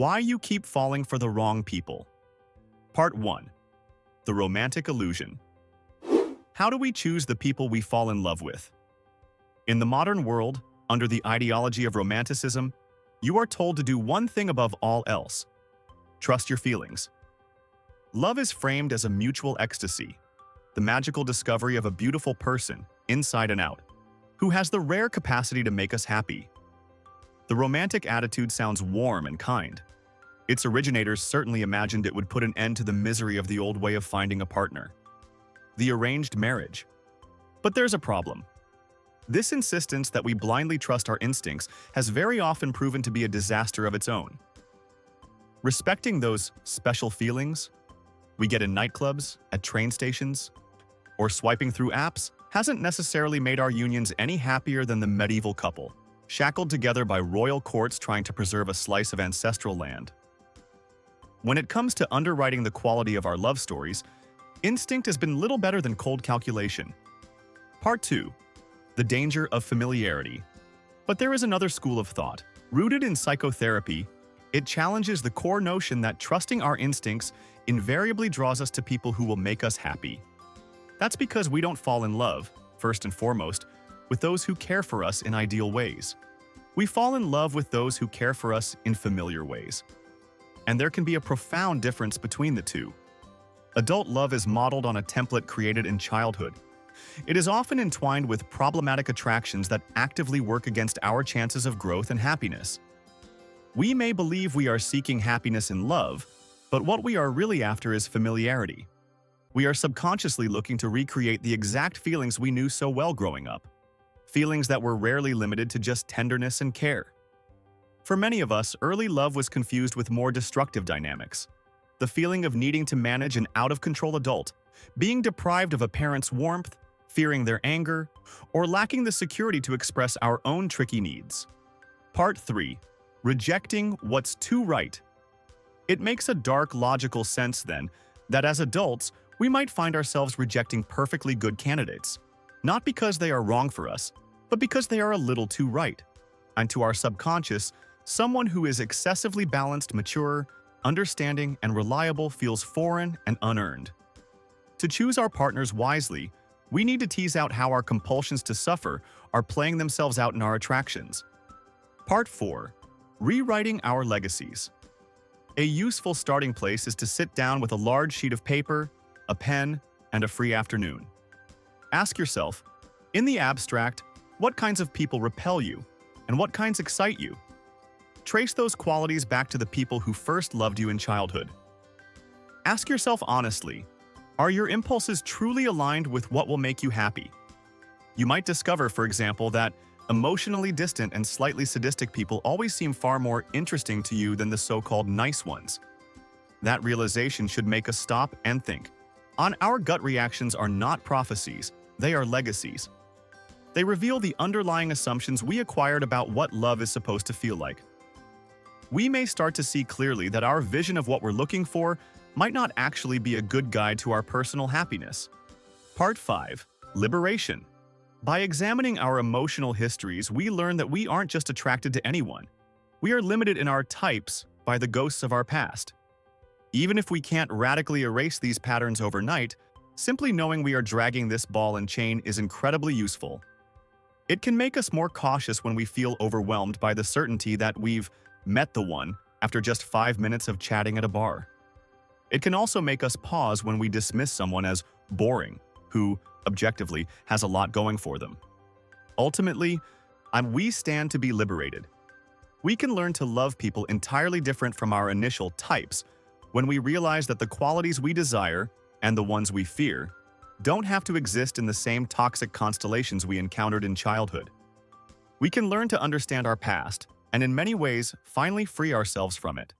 Why you keep falling for the wrong people. Part 1. The romantic illusion. How do we choose the people we fall in love with? In the modern world, under the ideology of romanticism, you are told to do one thing above all else: trust your feelings. Love is framed as a mutual ecstasy, the magical discovery of a beautiful person, inside and out, who has the rare capacity to make us happy. The romantic attitude sounds warm and kind. Its originators certainly imagined it would put an end to the misery of the old way of finding a partner: the arranged marriage. But there's a problem. This insistence that we blindly trust our instincts has very often proven to be a disaster of its own. Respecting those special feelings we get in nightclubs, at train stations, or swiping through apps hasn't necessarily made our unions any happier than the medieval couple, shackled together by royal courts trying to preserve a slice of ancestral land. When it comes to underwriting the quality of our love stories, instinct has been little better than cold calculation. Part 2. The danger of familiarity. But there is another school of thought. Rooted in psychotherapy, it challenges the core notion that trusting our instincts invariably draws us to people who will make us happy. That's because we don't fall in love, first and foremost, with those who care for us in ideal ways. We fall in love with those who care for us in familiar ways. And there can be a profound difference between the two. Adult love is modeled on a template created in childhood. It is often entwined with problematic attractions that actively work against our chances of growth and happiness. We may believe we are seeking happiness in love, but what we are really after is familiarity. We are subconsciously looking to recreate the exact feelings we knew so well growing up. Feelings that were rarely limited to just tenderness and care. For many of us, early love was confused with more destructive dynamics. The feeling of needing to manage an out-of-control adult, being deprived of a parent's warmth, fearing their anger, or lacking the security to express our own tricky needs. Part 3. Rejecting what's too right. It makes a dark logical sense, then, that as adults, we might find ourselves rejecting perfectly good candidates, not because they are wrong for us, but because they are a little too right. And to our subconscious, someone who is excessively balanced, mature, understanding, and reliable feels foreign and unearned. To choose our partners wisely, we need to tease out how our compulsions to suffer are playing themselves out in our attractions. Part 4. Rewriting our legacies. A useful starting place is to sit down with a large sheet of paper, a pen, and a free afternoon. Ask yourself, in the abstract, what kinds of people repel you, and what kinds excite you? Trace those qualities back to the people who first loved you in childhood. Ask yourself honestly, are your impulses truly aligned with what will make you happy? You might discover, for example, that emotionally distant and slightly sadistic people always seem far more interesting to you than the so-called nice ones. That realization should make us stop and think. Our gut reactions are not prophecies, they are legacies. They reveal the underlying assumptions we acquired about what love is supposed to feel like. We may start to see clearly that our vision of what we're looking for might not actually be a good guide to our personal happiness. Part 5. Liberation. By examining our emotional histories, we learn that we aren't just attracted to anyone. We are limited in our types by the ghosts of our past. Even if we can't radically erase these patterns overnight, simply knowing we are dragging this ball and chain is incredibly useful. It can make us more cautious when we feel overwhelmed by the certainty that we've met the one after just 5 minutes of chatting at a bar. It can also make us pause when we dismiss someone as boring, who, objectively, has a lot going for them. Ultimately, we stand to be liberated. We can learn to love people entirely different from our initial types when we realize that the qualities we desire, and the ones we fear, don't have to exist in the same toxic constellations we encountered in childhood. We can learn to understand our past, and in many ways, finally free ourselves from it.